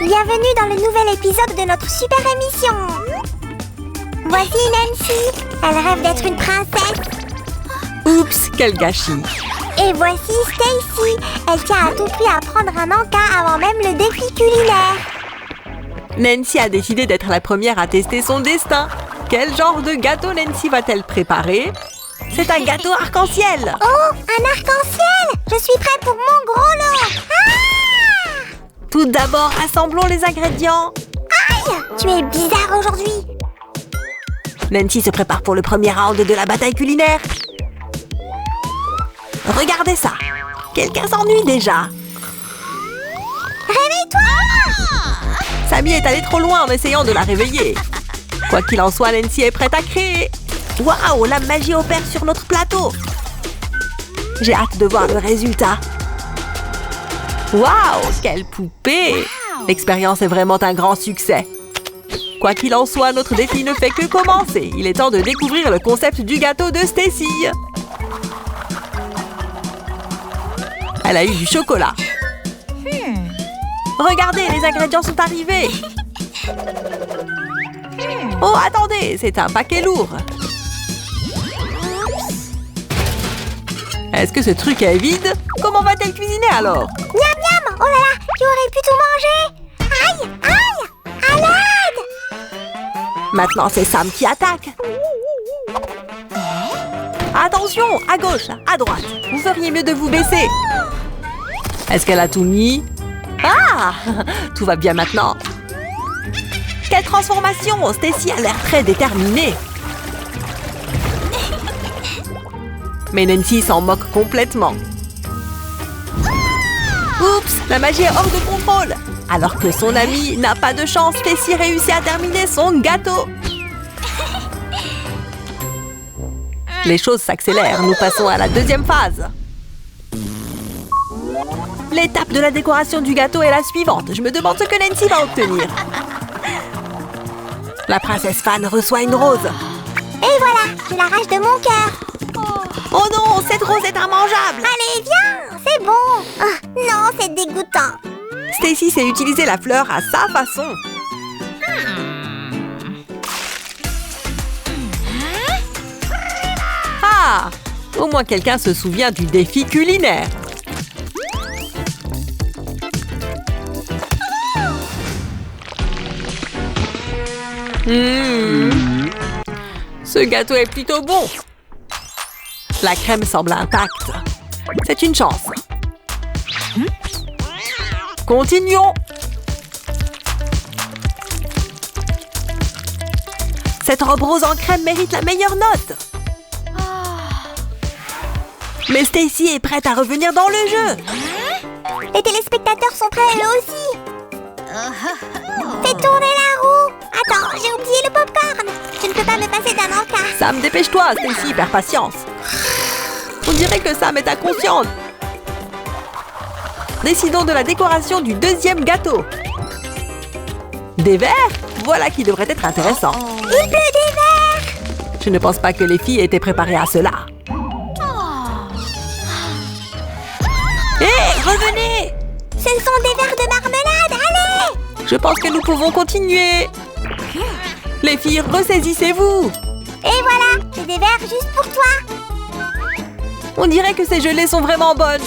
Bienvenue dans le nouvel épisode de notre super émission. Voici Nancy. Elle rêve d'être une princesse. Oups, quel gâchis. Et voici Stacy. Elle tient à tout prix à prendre un encas avant même le défi culinaire. Nancy a décidé d'être la première à tester son destin. Quel genre de gâteau Nancy va-t-elle préparer? C'est un gâteau arc-en-ciel. Oh, un arc-en-ciel! Je suis prêt pour mon gros lot. Ah! Tout d'abord, assemblons les ingrédients. Aïe! Tu es bizarre aujourd'hui. Nancy se prépare pour le premier round de la bataille culinaire. Regardez ça. Quelqu'un s'ennuie déjà. Réveille-toi! Sammy est allée trop loin en essayant de la réveiller. Quoi qu'il en soit, Nancy est prête à créer. Waouh, la magie opère sur notre plateau. J'ai hâte de voir le résultat. Waouh, quelle poupée! L'expérience est vraiment un grand succès. Quoi qu'il en soit, notre défi ne fait que commencer. Il est temps de découvrir le concept du gâteau de Stacy. Elle a eu du chocolat. Regardez, les ingrédients sont arrivés. Oh, attendez, c'est un paquet lourd. Est-ce que ce truc est vide? Comment va-t-elle cuisiner alors? Miam miam! Oh là là! Tu aurais pu tout manger! Aïe! Aïe! À l'aide! Maintenant, c'est Sam qui attaque. Attention! À gauche, à droite. Vous feriez mieux de vous baisser. Est-ce qu'elle a tout mis? Ah! Tout va bien maintenant. Quelle transformation! Stacy a l'air très déterminée. Mais Nancy s'en moque complètement. Oups! La magie est hors de contrôle. Alors que son amie n'a pas de chance, Stacy réussit à terminer son gâteau. Les choses s'accélèrent. Nous passons à la deuxième phase. L'étape de la décoration du gâteau est la suivante. Je me demande ce que Nancy va obtenir. La princesse Fan reçoit une rose. Et voilà! J'ai la rage de mon cœur! Oh non, cette rose est immangeable. Allez, viens! C'est bon! Ah, non, c'est dégoûtant! Stacy sait utiliser la fleur à sa façon. Ah! Au moins quelqu'un se souvient du défi culinaire. Ce gâteau est plutôt bon. La crème semble intacte. C'est une chance. Continuons. Cette robe rose en crème mérite la meilleure note. Mais Stacy est prête à revenir dans le jeu. Les téléspectateurs sont prêts eux aussi! Fais tourner la roue! Attends, j'ai oublié le popcorn! Je ne peux pas me passer d'un encas! Sam, dépêche-toi, Stacy perd patience. On dirait que Sam est inconsciente. Décidons de la décoration du deuxième gâteau. Des verres? Voilà qui devrait être intéressant. Il pleut des verres! Je ne pense pas que les filles étaient préparées à cela. Hé, revenez! Ce sont des verres de marmelade! Allez! Je pense que nous pouvons continuer. Les filles, ressaisissez-vous. Et voilà! J'ai des verres juste pour toi! On dirait que ces gelées sont vraiment bonnes.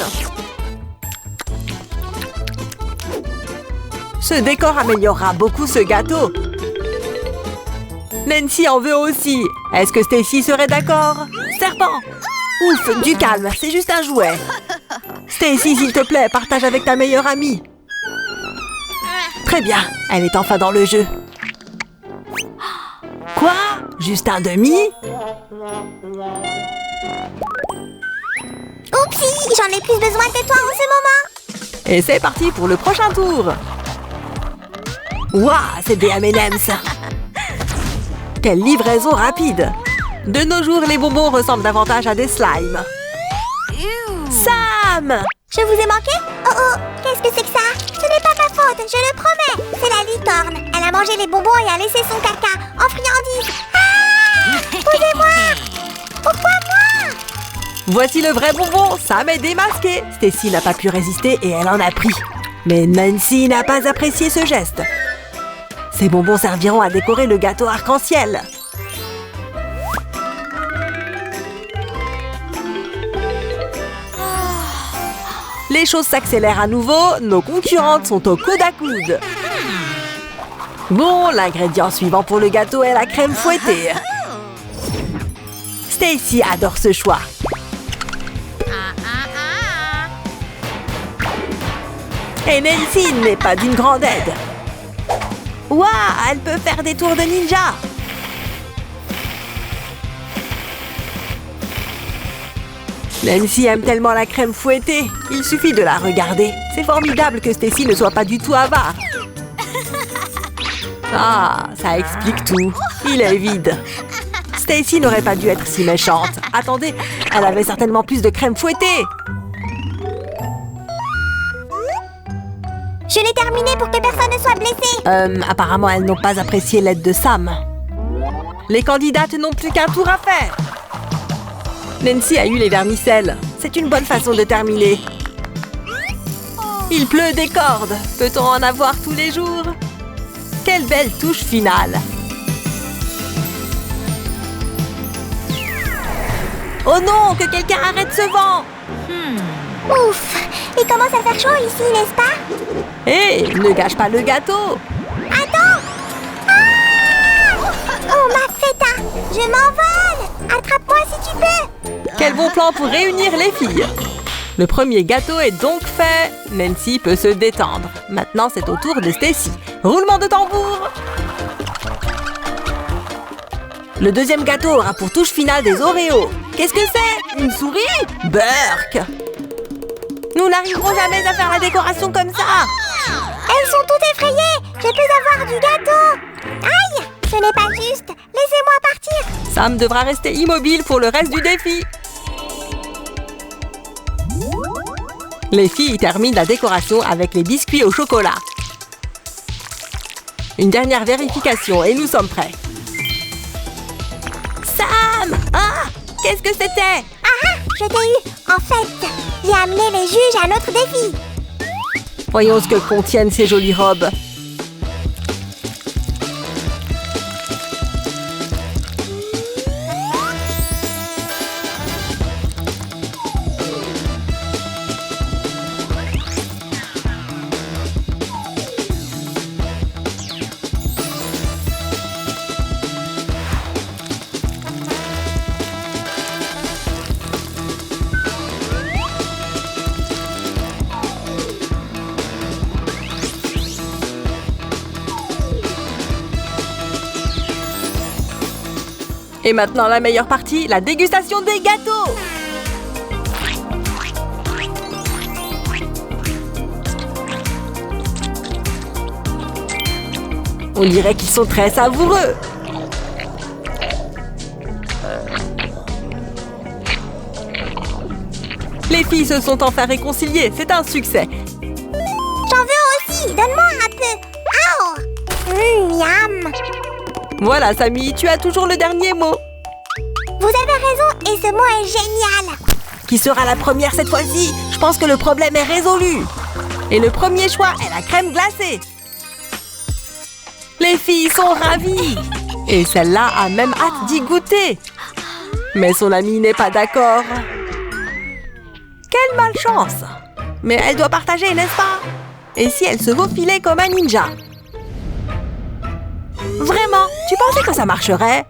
Ce décor améliorera beaucoup ce gâteau. Nancy en veut aussi. Est-ce que Stacy serait d'accord? Serpent! Ouf, du calme, c'est juste un jouet. Stacy, s'il te plaît, partage avec ta meilleure amie. Très bien, elle est enfin dans le jeu. Quoi? Juste un demi? Oupsie! J'en ai plus besoin que toi en ce moment! Et c'est parti pour le prochain tour. Waouh, c'est des M&M's. Quelle livraison rapide. De nos jours, les bonbons ressemblent davantage à des slimes. Sam! Je vous ai manqué? Oh oh! Qu'est-ce que c'est que ça? Ce n'est pas ma faute, je le promets! C'est la licorne! Elle a mangé les bonbons et a laissé son caca en friandise! Ah! Posez-moi! Pourquoi moi? Voici le vrai bonbon. Sam est démasqué. Stacy n'a pas pu résister et elle en a pris. Mais Nancy n'a pas apprécié ce geste. Ces bonbons serviront à décorer le gâteau arc-en-ciel. Les choses s'accélèrent à nouveau, nos concurrentes sont au coude à coude. Bon, l'ingrédient suivant pour le gâteau est la crème fouettée. Stacy adore ce choix. Et Nancy n'est pas d'une grande aide. Waouh, elle peut faire des tours de ninja. Nancy aime tellement la crème fouettée, il suffit de la regarder. C'est formidable que Stacy ne soit pas du tout avare. Ah, ça explique tout. Il est vide. Stacy n'aurait pas dû être si méchante. Attendez, elle avait certainement plus de crème fouettée. Je l'ai terminé pour que personne ne soit blessé. Apparemment, elles n'ont pas apprécié l'aide de Sam. Les candidates n'ont plus qu'un tour à faire. Nancy a eu les vermicelles. C'est une bonne façon de terminer. Il pleut des cordes. Peut-on en avoir tous les jours? Quelle belle touche finale. Oh non, que quelqu'un arrête ce vent. Ouf, il commence à faire chaud ici, n'est-ce pas? Hé, ne gâche pas le gâteau. Attends! Ah! Oh, ma feta! Je m'envole! Attrape-moi si tu peux! Quel bon plan pour réunir les filles. Le premier gâteau est donc fait. Nancy peut se détendre. Maintenant, c'est au tour de Stacy. Roulement de tambour. Le deuxième gâteau aura pour touche finale des Oreos. Qu'est-ce que c'est? Une souris? Burk! Nous n'arriverons jamais à faire la décoration comme ça. Elles sont toutes effrayées! Je peux avoir du gâteau! Aïe! Ce n'est pas juste! Laissez-moi partir! Sam devra rester immobile pour le reste du défi. Les filles terminent la décoration avec les biscuits au chocolat. Une dernière vérification et nous sommes prêts. Sam! Ah! Qu'est-ce que c'était? Ah! Je t'ai eu! En fait, j'ai amené les juges à notre défi! Voyons ce que contiennent ces jolies robes. Et maintenant, la meilleure partie, la dégustation des gâteaux. On dirait qu'ils sont très savoureux. Les filles se sont enfin réconciliées, c'est un succès. J'en veux aussi! Donne-moi un peu! Aouh! Miam! Voilà, Samy, tu as toujours le dernier mot. Vous avez raison et ce mot est génial! Qui sera la première cette fois-ci? Je pense que le problème est résolu. Et le premier choix est la crème glacée. Les filles sont ravies. Et celle-là a même hâte d'y goûter. Mais son amie n'est pas d'accord. Quelle malchance! Mais elle doit partager, n'est-ce pas? Et si elle se faufilait comme un ninja? Vraiment? Tu pensais que ça marcherait?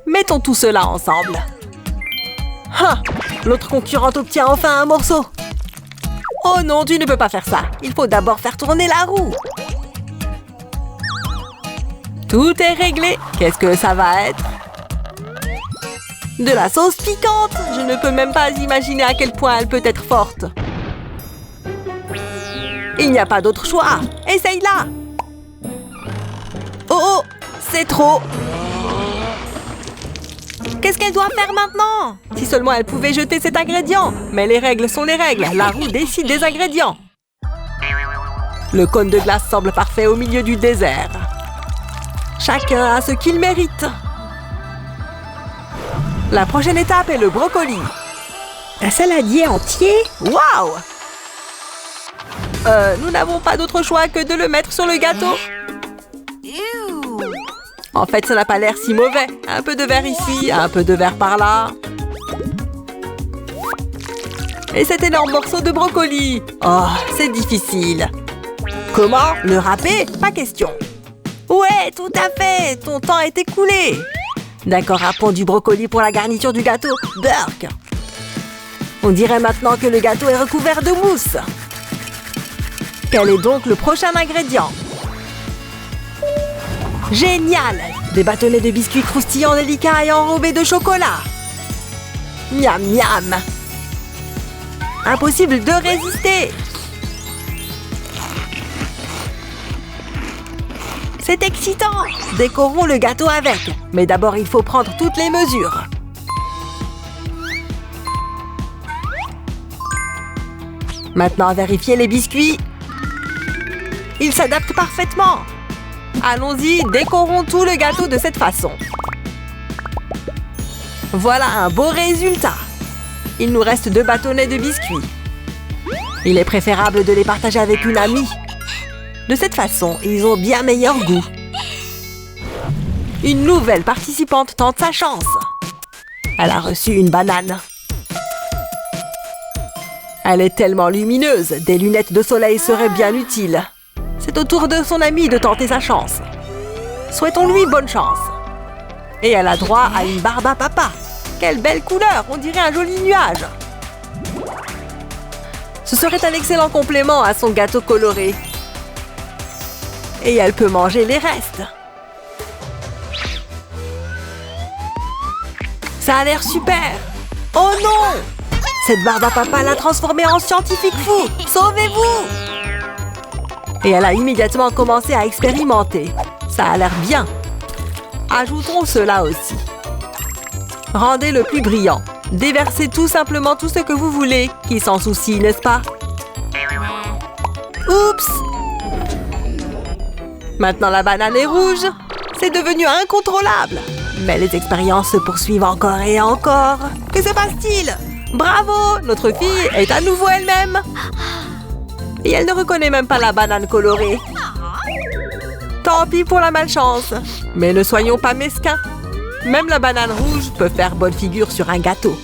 Mettons tout cela ensemble. Ah! L'autre concurrente obtient enfin un morceau. Oh non, tu ne peux pas faire ça. Il faut d'abord faire tourner la roue. Tout est réglé. Qu'est-ce que ça va être? De la sauce piquante. Je ne peux même pas imaginer à quel point elle peut être forte. Il n'y a pas d'autre choix. Essaye-la. Oh oh, c'est trop. Qu'est-ce qu'elle doit faire maintenant? Si seulement elle pouvait jeter cet ingrédient. Mais les règles sont les règles. La roue décide des ingrédients. Le cône de glace semble parfait au milieu du désert. Chacun a ce qu'il mérite. La prochaine étape est le brocoli. Un saladier entier? Waouh! Nous n'avons pas d'autre choix que de le mettre sur le gâteau. En fait, ça n'a pas l'air si mauvais. Un peu de verre ici, un peu de verre par là. Et cet énorme morceau de brocoli. Oh, c'est difficile. Comment? Le râper? Pas question. Ouais, tout à fait. Ton temps est écoulé. D'accord, râpons du brocoli pour la garniture du gâteau. Burk. On dirait maintenant que le gâteau est recouvert de mousse. Quel est donc le prochain ingrédient? Génial! Des bâtonnets de biscuits croustillants délicats et enrobés de chocolat. Miam miam! Impossible de résister! C'est excitant! Décorons le gâteau avec. Mais d'abord, il faut prendre toutes les mesures. Maintenant, vérifiez les biscuits. Ils s'adaptent parfaitement. Allons-y, décorons tout le gâteau de cette façon. Voilà un beau résultat. Il nous reste 2 bâtonnets de biscuits. Il est préférable de les partager avec une amie. De cette façon, ils ont bien meilleur goût. Une nouvelle participante tente sa chance. Elle a reçu une banane. Elle est tellement lumineuse, des lunettes de soleil seraient bien utiles. C'est au tour de son amie de tenter sa chance. Souhaitons-lui bonne chance. Et elle a droit à une barbe à papa. Quelle belle couleur, on dirait un joli nuage. Ce serait un excellent complément à son gâteau coloré. Et elle peut manger les restes. Ça a l'air super. Oh non! Cette barbe à papa l'a transformée en scientifique fou. Sauvez-vous! Et elle a immédiatement commencé à expérimenter. Ça a l'air bien. Ajoutons cela aussi. Rendez-le plus brillant. Déversez tout simplement tout ce que vous voulez. Qui s'en soucie, n'est-ce pas? Oups! Maintenant la banane est rouge. C'est devenu incontrôlable. Mais les expériences se poursuivent encore et encore. Que se passe-t-il? Bravo! Notre fille est à nouveau elle-même. Et elle ne reconnaît même pas la banane colorée. Tant pis pour la malchance. Mais ne soyons pas mesquins. Même la banane rouge peut faire bonne figure sur un gâteau.